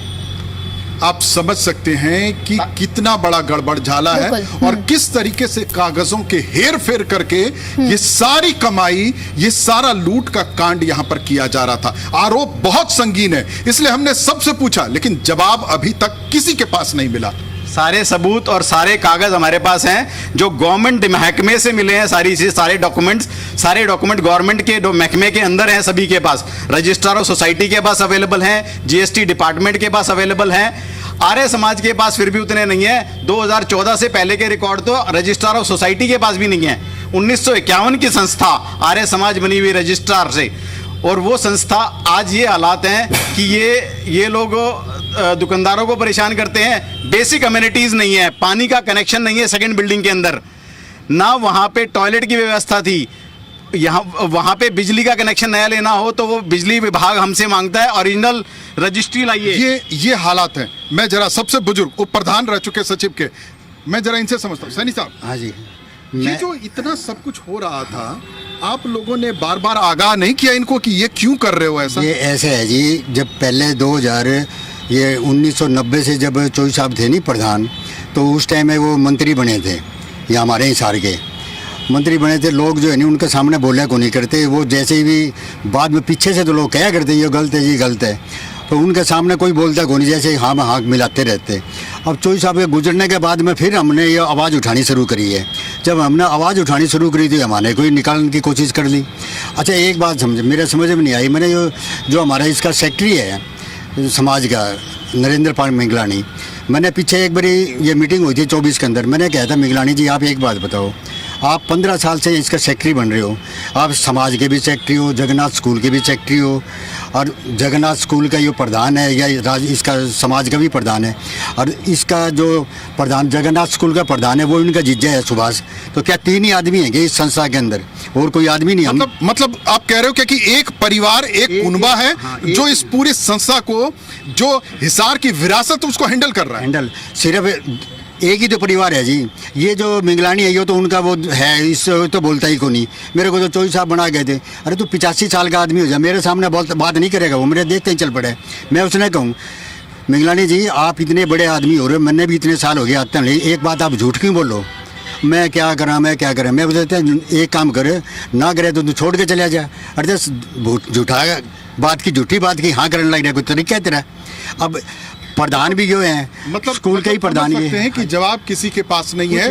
आप समझ सकते हैं कि कितना बड़ा गड़बड़ झाला है और किस तरीके से कागजों के हेर फेर करके ये सारी कमाई, ये सारा लूट का कांड यहां पर किया जा रहा था। आरोप बहुत संगीन है, इसलिए हमने सबसे पूछा, लेकिन जवाब अभी तक किसी के पास नहीं मिला। सारे सबूत और सारे कागज हमारे पास हैं जो गवर्नमेंट महकमे से मिले हैं। सारे डॉक्यूमेंट गवर्नमेंट के महकमे के अंदर हैं, सभी के पास। रजिस्ट्रार ऑफ सोसाइटी के पास अवेलेबल हैं, जीएसटी डिपार्टमेंट के पास अवेलेबल हैं। आर्य समाज के पास फिर भी उतने नहीं है। 2014 से पहले के रिकॉर्ड तो रजिस्ट्रार ऑफ सोसाइटी के पास भी नहीं है। 1951 की संस्था आर्य समाज बनी हुई रजिस्ट्रार से, और वो संस्था आज ये हालात हैं कि ये लोग दुकानदारों को परेशान करते हैं। बेसिक अम्यूनिटीज नहीं है, पानी का कनेक्शन नहीं है सेकंड बिल्डिंग के अंदर, ना वहाँ पे टॉयलेट की व्यवस्था थी। वहाँ पे बिजली का कनेक्शन नया लेना हो तो वो बिजली विभाग हमसे मांगता है ओरिजिनल रजिस्ट्री लाइए। ये हालात हैं। मैं जरा सबसे बुजुर्ग उप प्रधान रह चुके सचिव के, मैं जरा इनसे समझता हूँ। सैनी साहब, हाँ जी, ये जो इतना सब कुछ हो रहा था, आप लोगों ने बार बार आगाह नहीं किया इनको कि ये क्यों कर रहे हो ऐसा? ये ऐसे है जी, जब पहले 1990 से जब चौधरी साहब थे नहीं प्रधान, तो उस टाइम में वो मंत्री बने थे, ये हमारे हिसार के मंत्री बने थे। लोग जो है नहीं उनके सामने बोले को नहीं करते, वो जैसे ही भी बाद में पीछे से तो लोग क्या करते ये गलत है जी गलत है, तो उनके सामने कोई बोलता को नहीं, जैसे हाँ में हाँ मिलाते रहते। अब चौधरी साहब के गुजरने के बाद में फिर हमने ये आवाज़ उठानी शुरू करी है। जब हमने आवाज़ उठानी शुरू करी थी हमने कोई निकालने की कोशिश कर ली। अच्छा, एक बात मेरे समझ में नहीं आई, मैंने जो हमारा इसका सेक्रेटरी है समाज का नरेंद्र पाल मिगलानी, मैंने पीछे एक बारी ये मीटिंग हुई थी 24 के अंदर, मैंने कहा था मिगलानी जी आप एक बात बताओ, आप 15 साल से इसका सेक्रेटरी बन रहे हो, आप समाज के भी सेक्रेटरी हो, जगन्नाथ स्कूल के भी सेक्रेटरी हो, और जगन्नाथ स्कूल का ये प्रधान है या इसका समाज का भी प्रधान है, और इसका जो प्रधान जगन्नाथ स्कूल का प्रधान है वो इनका जीजा है सुभाष। तो क्या 3 ही आदमी हैं कि इस संस्था के अंदर, और कोई आदमी नहीं? मतलब आप कह रहे हो कि एक परिवार, एक कुनबा है जो इस पूरी संस्था को, जो हिसार की विरासत उसको हैंडल कर रहा है। हैंडल सिर्फ एक ही तो परिवार है जी। ये जो मिगलानी है ये तो उनका वो है, इस तो बोलता ही को नहीं। मेरे को तो चौधरी साहब बना गए थे, अरे तू 85 साल का आदमी हो जा, मेरे सामने बात नहीं करेगा, वो मेरे देखते ही चल पड़े। मैं उसने कहूँ मिगलानी जी आप इतने बड़े आदमी हो रहे हो, मैंने भी इतने साल हो गए आते नहीं, एक बात आप झूठ क्यों बोलो, मैं क्या करा मैं बोलते एक काम करे ना करे तो तू छोड़ के चले जा। अरे झूठा बात की झूठी बात की हाँ करने लग रहा, कोई तरीका है तेरा? अब प्रधान भी जो है मतलब स्कूल के ही प्रधान ये हैं कि जवाब किसी के पास नहीं है।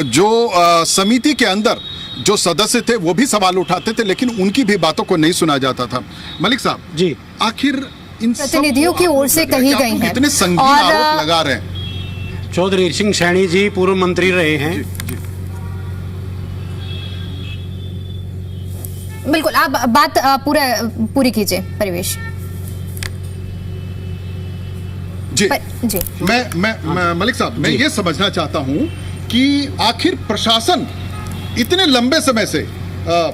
जो समिति के अंदर जो सदस्य थे वो भी सवाल उठाते थे, लेकिन उनकी भी बातों को नहीं सुना जाता था। मलिक साहब जी, आखिर इन प्रतिनिधियों की ओर से कही गई हैं, इतने संगीन आरोप लगा रहे हैं। चौधरी सिंह सैनी जी पूर्व मंत्री रहे हैं। जी। बिल्कुल, आप बात पूरी कीजिए परिवेश जी। मैं मलिक साहब, मैं ये समझना चाहता हूं कि आखिर प्रशासन इतने लंबे समय से,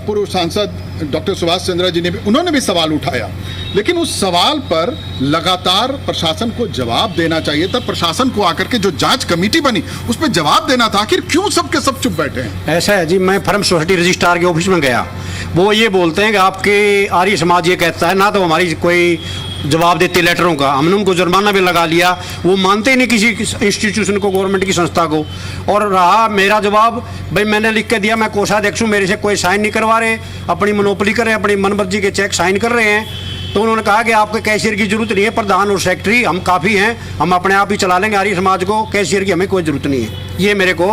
पूर्व सांसद डॉक्टर सुभाष चंद्रा जी ने भी, उन्होंने भी सवाल उठाया, लेकिन उस सवाल पर लगातार प्रशासन को जवाब देना चाहिए था। प्रशासन को आकर के जो जांच कमेटी बनी उस पर जवाब देना था। आखिर क्यों सबके सब चुप बैठे हैं? ऐसा है जी, मैं फर्म सोसाइटी रजिस्ट्रार के ऑफिस में गया, वो ये बोलते हैं कि आपके आर्य समाज ये कहता है ना, तो हमारी कोई जवाब देते लेटरों का, हमने उनको जुर्माना भी लगा लिया, वो मानते ही नहीं किसी इंस्टीट्यूशन को, गवर्नमेंट की संस्था को। और रहा मेरा जवाब, भाई मैंने लिख के दिया, मैं कोषाध्यक्ष हूँ, मेरे से कोई साइन नहीं करवा रहे, अपनी मोनोपोली कर रहे हैं, अपनी मनमर्जी के चेक साइन कर रहे हैं। तो उन्होंने कहा कि आपके कैशियर की जरूरत नहीं है, प्रधान और सेक्रेटरी हम काफ़ी हैं, हम अपने आप ही चला लेंगे आर्य समाज को, कैशियर की हमें कोई जरूरत नहीं है। ये मेरे को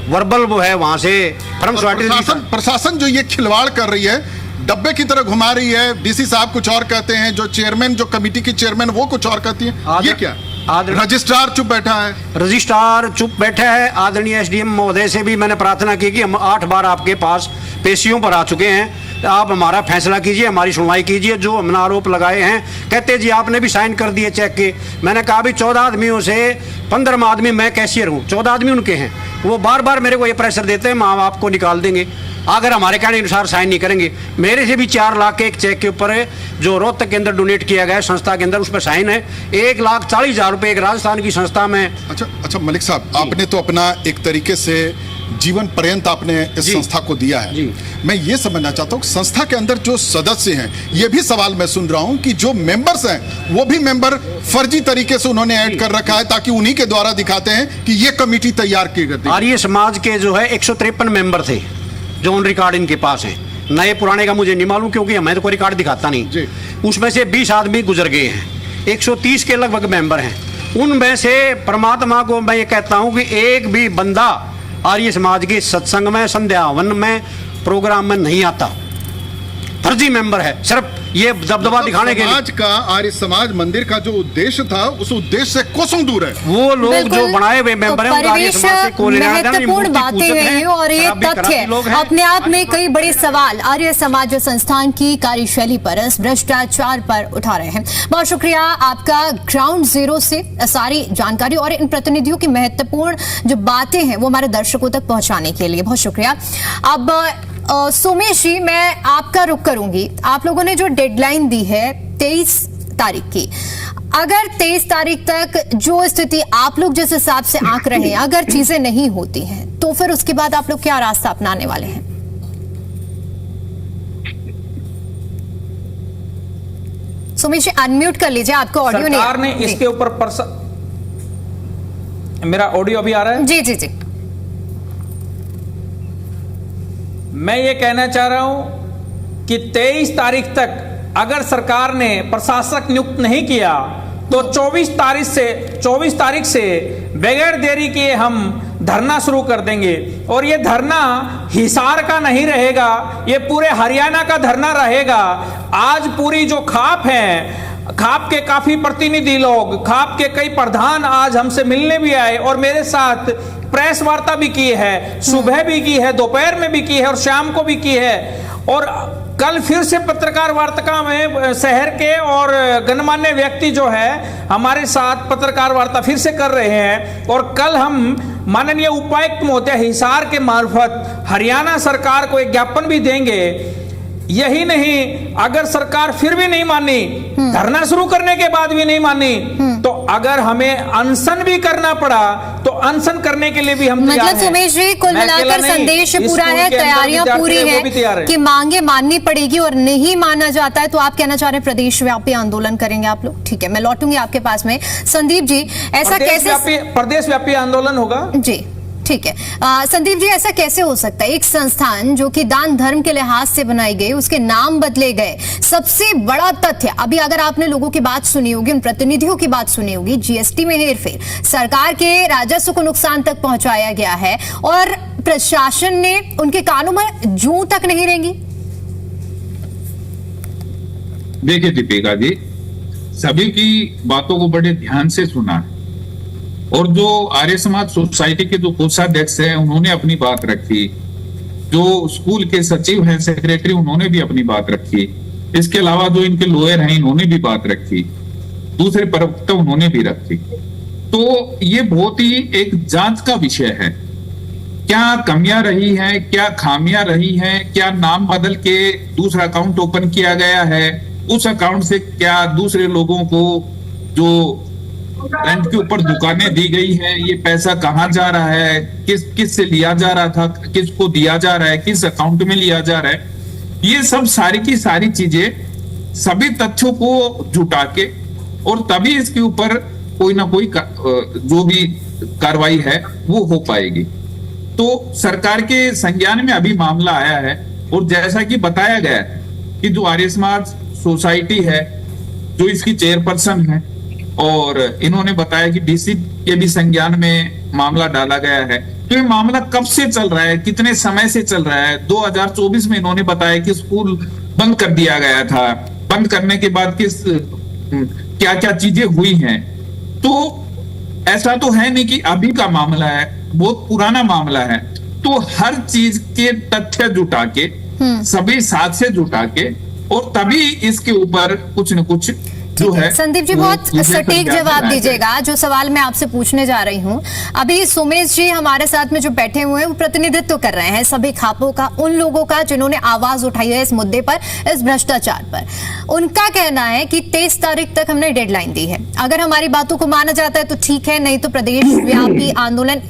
वर्बल वो है वहाँ से प्रशासन जो ये खिलवाड़ कर रही है, डब्बे की तरह घुमा रही है। डीसी साहब कुछ और कहते हैं, जो चेयरमैन, जो कमेटी की चेयरमैन वो कुछ और कहती है। ये क्या? रजिस्ट्रार चुप बैठा है। रजिस्ट्रार चुप बैठा है। आदरणीय एसडीएम महोदय से भी मैंने प्रार्थना की कि हम 8 बार आपके पास पेशियों पर आ चुके हैं, आप हमारा फैसला कीजिए, हमारी सुनवाई कीजिए, जो हमने आरोप लगाए हैं। कहते जी आपने भी साइन कर दिए चेक के। मैंने कहा भी 14 आदमियों से 15 आदमी, मैं कैशियर हूँ, 14 आदमी उनके हैं। वो बार बार मेरे को ये प्रेशर देते हैं, माँ बाप को निकाल देंगे अगर हमारे कहने अनुसार साइन नहीं करेंगे। मेरे से भी 4 लाख के एक चेक के ऊपर जो रोहतक के अंदर डोनेट किया गया है संस्था के अंदर, उस पर साइन है। 1,40,000 रुपये एक राजस्थान की संस्था में। अच्छा मलिक साहब, आपने तो अपना एक तरीके से जीवन पर्यंत आपने इस संस्था को दिया है। मैं ये समझना चाहता हूँ संस्था के अंदर जो सदस्य हैं, ये भी सवाल मैं सुन रहा हूँ कि जो मेंबर्स हैं वो भी मेंबर फर्जी तरीके से उन्होंने ऐड कर रखा है ताकि उन्हीं के द्वारा दिखाते हैं कि ये कमेटी तैयार की गई। आर्य समाज के जो है 153 मेंबर थे जो ऑन रिकॉर्ड इनके पास है। नए पुराने का मुझे नहीं मालूम क्योंकि हमें तो कोई रिकॉर्ड दिखाता नहीं। उसमें से 20 आदमी गुजर गए हैं, 130 के लगभग मेंबर हैं। उनमें से परमात्मा को मैं ये कहता हूँ कि एक भी बंदा आर्य समाज के सत्संग में, संध्या हवन में, प्रोग्राम में नहीं आता। फर्जी मेंबर है, सिर्फ ये दबदबा दिखाने के लिए। समाज का, आर्य समाज मंदिर का जो उद्देश्य था उस उद्देश्य से कोसों दूर है। वो लोग जो बनाए हुए मेंबर हैं, आर्य समाज से कोई लेना देना नहीं। महत्वपूर्ण बातें हैं और ये तथ्य अपने आप में कई बड़े सवाल आर्य समाज संस्थान की कार्यशैली पर, इस भ्रष्टाचार पर उठा रहे हैं। बहुत शुक्रिया आपका ग्राउंड जीरो से सारी जानकारी और इन प्रतिनिधियों की महत्वपूर्ण जो बातें हैं वो हमारे दर्शकों तक पहुंचाने के लिए बहुत शुक्रिया। अब सोमेश जी, मैं आपका रुख करूंगी। आप लोगों ने जो डेडलाइन दी है 23 तारीख की, अगर 23 तारीख तक जो स्थिति आप लोग जिस हिसाब से आंक रहे हैं, अगर चीजें नहीं होती हैं तो फिर उसके बाद आप लोग क्या रास्ता अपनाने वाले हैं? सोमेश जी अनम्यूट कर लीजिए, आपको ऑडियो नहीं। सरकार ने इसके ऊपर मेरा ऑडियो अभी आ रहा है? जी जी जी। मैं ये कहना चाह रहा हूं कि 23 तारीख तक अगर सरकार ने प्रशासक नियुक्त नहीं किया तो 24 तारीख से बगैर देरी किए हम धरना शुरू कर देंगे। और ये धरना हिसार का नहीं रहेगा, ये पूरे हरियाणा का धरना रहेगा। आज पूरी जो खाप है, खाप के काफी प्रतिनिधि लोग, खाप के कई प्रधान आज हमसे मिलने भी आए और मेरे साथ प्रेस वार्ता भी की है, सुबह भी की है, दोपहर में भी की है और शाम को भी की है। और कल फिर से पत्रकार वार्ता में शहर के और गणमान्य व्यक्ति जो है हमारे साथ पत्रकार वार्ता फिर से कर रहे हैं। और कल हम माननीय उपायुक्त महोदय हिसार के मार्फत हरियाणा सरकार को एक ज्ञापन भी देंगे। यही नहीं, अगर सरकार फिर भी नहीं मानी, धरना शुरू करने के बाद भी नहीं मानी, तो अगर हमें अनशन भी करना पड़ा तो अनशन करने के लिए भी हम तैयार हैं। मतलब सोमेश जी, कुल मिलाकर संदेश पूरा है, तैयारियां पूरी है कि मांगे माननी पड़ेगी और नहीं माना जाता है तो आप कहना चाह रहे हैं प्रदेश व्यापी आंदोलन करेंगे आप लोग। ठीक है, मैं लौटूंगी आपके पास में। संदीप जी, ऐसा कैसे प्रदेश व्यापी आंदोलन होगा? जी ठीक है। संदीप जी, ऐसा कैसे हो सकता है? एक संस्थान जो कि दान धर्म के लिहाज से बनाई गई, उसके नाम बदले गए। सबसे बड़ा तथ्य, अभी अगर आपने लोगों की बात सुनी होगी, उन प्रतिनिधियों की बात सुनी होगी, जीएसटी में हेरफेर, सरकार के राजस्व को नुकसान तक पहुंचाया गया है और प्रशासन ने उनके कानों में जूं तक नहीं रेंगी। देखिए दीपिका जी, सभी की बातों को बड़े ध्यान से सुना और जो आर्य समाज सोसाइटी के जो कोषाध्यक्ष हैं उन्होंने अपनी बात रखी, जो स्कूल के सचिव हैं, सेक्रेटरी, उन्होंने भी अपनी बात रखी। इसके अलावा जो इनके लॉयर हैं इन्होंने भी बात रखी, दूसरे प्रवक्ता उन्होंने भी रखी। तो ये बहुत ही एक जांच का विषय है, क्या कमियां रही हैं, क्या खामियां रही हैं, क्या नाम बदल के दूसरा अकाउंट ओपन किया गया है, उस अकाउंट से क्या दूसरे लोगों को जो रेंट के ऊपर दुकानें दी गई हैं, ये पैसा कहाँ जा रहा है, किस से लिया जा रहा था, किसको दिया जा रहा है, किस अकाउंट में लिया जा रहा है, ये सब सारी की सारी चीजें, सभी तथ्यों को जुटा के और तभी इसके ऊपर कोई ना कोई जो भी कार्रवाई है वो हो पाएगी। तो सरकार के संज्ञान में अभी मामला आया है और जैसा कि बताया गया कि जो आर्य समाज सोसाइटी है, जो इसकी चेयरपर्सन है, और इन्होंने बताया कि डीसी के भी संज्ञान में मामला डाला गया है। तो ये मामला कब से चल रहा है, कितने समय से चल रहा है? 2024 में इन्होंने बताया कि स्कूल बंद कर दिया गया था, बंद करने के बाद किस क्या क्या चीजें हुई हैं। तो ऐसा तो है नहीं कि अभी का मामला है, बहुत पुराना मामला है। तो हर चीज के तथ्य जुटा के, सभी साक्ष्य जुटा के और तभी इसके ऊपर कुछ न कुछ जो है संदीप जी वो बहुत चीजें सटीक पंजाब में जवाब लाए दीजिएगा जो सवाल मैं आपसे पूछने जा रही हूँ। अभी सुमेश जी हमारे साथ में जो बैठे हुए हैं वो प्रतिनिधित्व कर रहे हैं सभी खापों का, उन लोगों का जिन्होंने आवाज उठाई है इस मुद्दे पर, इस भ्रष्टाचार पर। उनका कहना है कि 23 तारीख तक हमने डेडलाइन दी है, अगर हमारी बातों को माना जाता है तो ठीक है, नहीं तो प्रदेश व्यापी आंदोलन,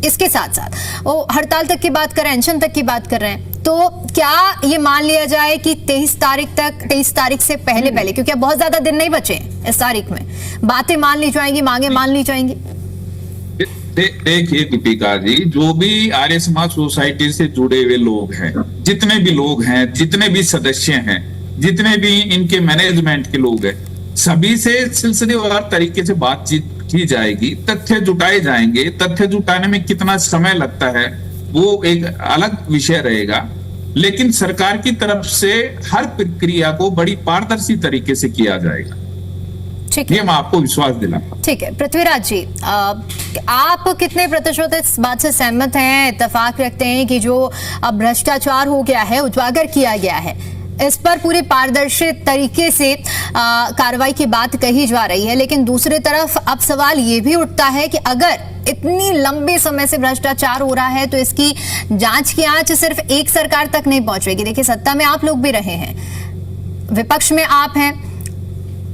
इसके साथ साथ वो हड़ताल तक की बात कर रहे हैं, अनशन तक की बात कर रहे हैं। तो क्या ये मान लिया जाए कि 23 तारीख से पहले क्योंकि अब बहुत ज्यादा दिन नहीं बचे इस तारीख में, बातें मान ली जाएंगी, मांगे मान ली जाएंगी? देखिए दीपिका जी, जो भी आर्य समाज सोसाइटी से जुड़े हुए लोग हैं, जितने भी लोग हैं, जितने भी सदस्य हैं, जितने भी इनके मैनेजमेंट के लोग हैं, सभी से सिलसिलेवार तरीके से बातचीत की जाएगी, तथ्य जुटाए जाएंगे। तथ्य जुटाने में कितना समय लगता है वो एक अलग विषय रहेगा, लेकिन सरकार की तरफ से हर प्रक्रिया को बड़ी पारदर्शी तरीके से किया जाएगा, ठीक है, ये मैं आपको विश्वास दिलाता हूं। ठीक है। पृथ्वीराज जी, आप कितने प्रतिशत इस बात से सहमत हैं, इत्तेफाक रखते हैं कि जो अब भ्रष्टाचार हो गया है, उजागर किया गया है, इस पर पूरे पारदर्शी तरीके से कार्रवाई की बात कही जा रही है, लेकिन दूसरी तरफ अब सवाल ये भी उठता है कि अगर इतनी लंबे समय से भ्रष्टाचार हो रहा है तो इसकी जांच की आंच सिर्फ एक सरकार तक नहीं पहुंचेगी। देखिए, सत्ता में आप लोग भी रहे हैं, विपक्ष में आप हैं,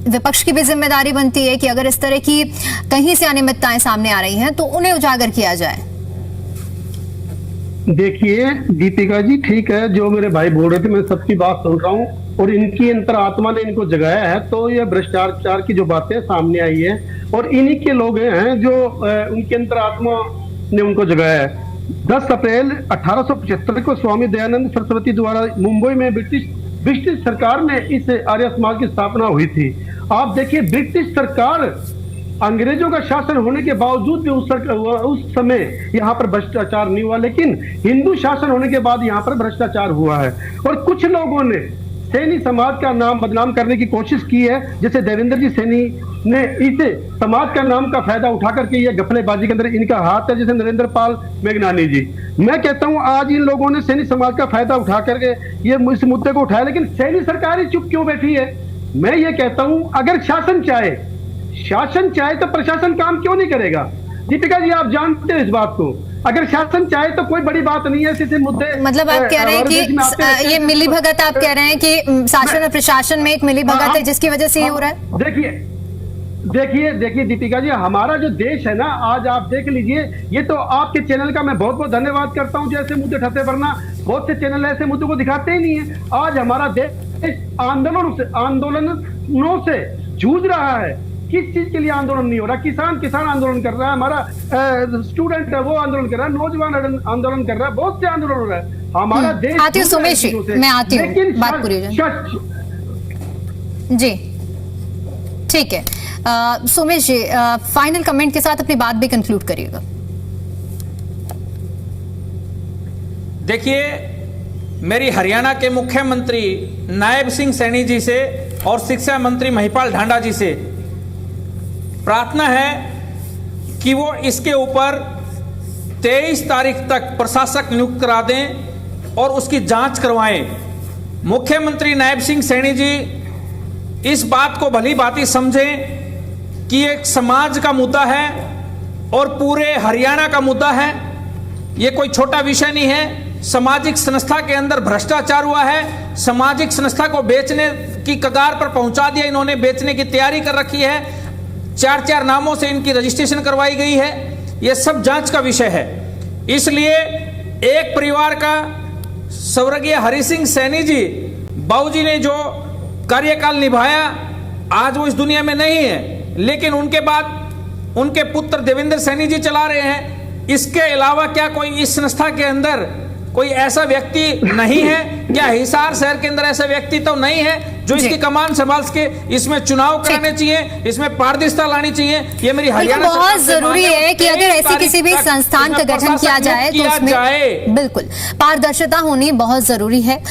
विपक्ष की भी जिम्मेदारी बनती है कि अगर इस तरह की कहीं से अनियमितताएं सामने आ रही हैं तो उन्हें उजागर किया जाए। देखिए दीपिका जी, ठीक है, जो मेरे भाई बोल रहे थे मैं सबकी बात सुन रहा हूँ और इनकी अंतरात्मा ने इनको जगाया है, तो ये भ्रष्टाचार की जो बातें सामने आई है और इन्हीं के लोग हैं जो उनकी अंतरात्मा ने उनको जगाया है। 10 अप्रैल 1875 को स्वामी दयानंद सरस्वती द्वारा मुंबई में ब्रिटिश सरकार में इस आर्य समाज की स्थापना हुई थी। आप देखिए, ब्रिटिश सरकार, अंग्रेजों का शासन होने के बावजूद भी उस समय यहाँ पर भ्रष्टाचार नहीं हुआ, लेकिन हिंदू शासन होने के बाद यहाँ पर भ्रष्टाचार हुआ है। और कुछ लोगों ने सैनी समाज का नाम बदनाम करने की कोशिश की है, जैसे देवेंद्र जी सैनी ने इस समाज का नाम का फायदा उठा करके ये घपलेबाजी के अंदर इनका हाथ है, जैसे नरेंद्र पाल मेघनानी जी। मैं कहता हूँ आज इन लोगों ने सैनी समाज का फायदा उठा करके ये इस मुद्दे को उठाया, लेकिन सैनी सरकार ही चुप क्यों बैठी है? मैं ये कहता हूँ अगर शासन चाहे तो प्रशासन काम क्यों नहीं करेगा? दीपिका जी, आप जानते हैं इस बात को, अगर शासन चाहे तो कोई बड़ी बात नहीं है, ऐसे मुद्दे। मतलब आप कह रहे हैं कि ये मिलीभगत, आप कह रहे हैं कि शासन और प्रशासन में एक मिलीभगत है जिसकी वजह से ये हो रहा है? देखिए दीपिका जी, हमारा जो देश है ना, आज आप देख लीजिए, ये तो आपके चैनल का मैं बहुत बहुत धन्यवाद करता हूँ, जैसे मुद्दे उठाते, वरना बहुत से चैनल ऐसे मुद्दों को दिखाते ही नहीं है। आज हमारा देश आंदोलनों से जूझ रहा है। किस चीज के लिए आंदोलन नहीं हो रहा? किसान आंदोलन कर रहा है, हमारा स्टूडेंट है वो आंदोलन कर रहा है, नौजवान आंदोलन कर रहा है, बहुत से आंदोलन हो रहा है। हमारा देश आती हूँ सुमेश जी, मैं आती हूँ, बात पूरी हो जाए जी। ठीक है, सुमेश जी, फाइनल कमेंट के साथ अपनी बात भी कंक्लूड करिएगा। देखिए, मेरी हरियाणा के मुख्यमंत्री नायब सिंह सैनी जी से और शिक्षा मंत्री महिपाल ढांडा जी से प्रार्थना है कि वो इसके ऊपर 23 तारीख तक प्रशासक नियुक्त करा दें और उसकी जांच करवाएं। मुख्यमंत्री नायब सिंह सैनी जी इस बात को भली भांति समझें कि एक समाज का मुद्दा है और पूरे हरियाणा का मुद्दा है, ये कोई छोटा विषय नहीं है। सामाजिक संस्था के अंदर भ्रष्टाचार हुआ है, सामाजिक संस्था को बेचने की कगार पर पहुंचा दिया इन्होंने, बेचने की तैयारी कर रखी है, 4 नामों से इनकी रजिस्ट्रेशन करवाई गई है, यह सब जांच का विषय है। इसलिए एक परिवार का स्वर्गीय हरि सिंह सैनी जी, बाबूजी ने जो कार्यकाल निभाया, आज वो इस दुनिया में नहीं है, लेकिन उनके बाद उनके पुत्र देवेंद्र सैनी जी चला रहे हैं। इसके अलावा क्या कोई इस संस्था के अंदर कोई ऐसा व्यक्ति नहीं है? क्या हिसार शहर के अंदर ऐसा व्यक्ति तो नहीं है जो इसकी कमान संभाल के? इसमें चुनाव कराने चाहिए, इसमें पारदर्शिता लानी चाहिए। ये मेरी हरियाणा बहुत जरूरी है कि अगर ऐसे किसी भी संस्थान का गठन किया जाए तो उसमें बिल्कुल पारदर्शिता होनी बहुत जरूरी है।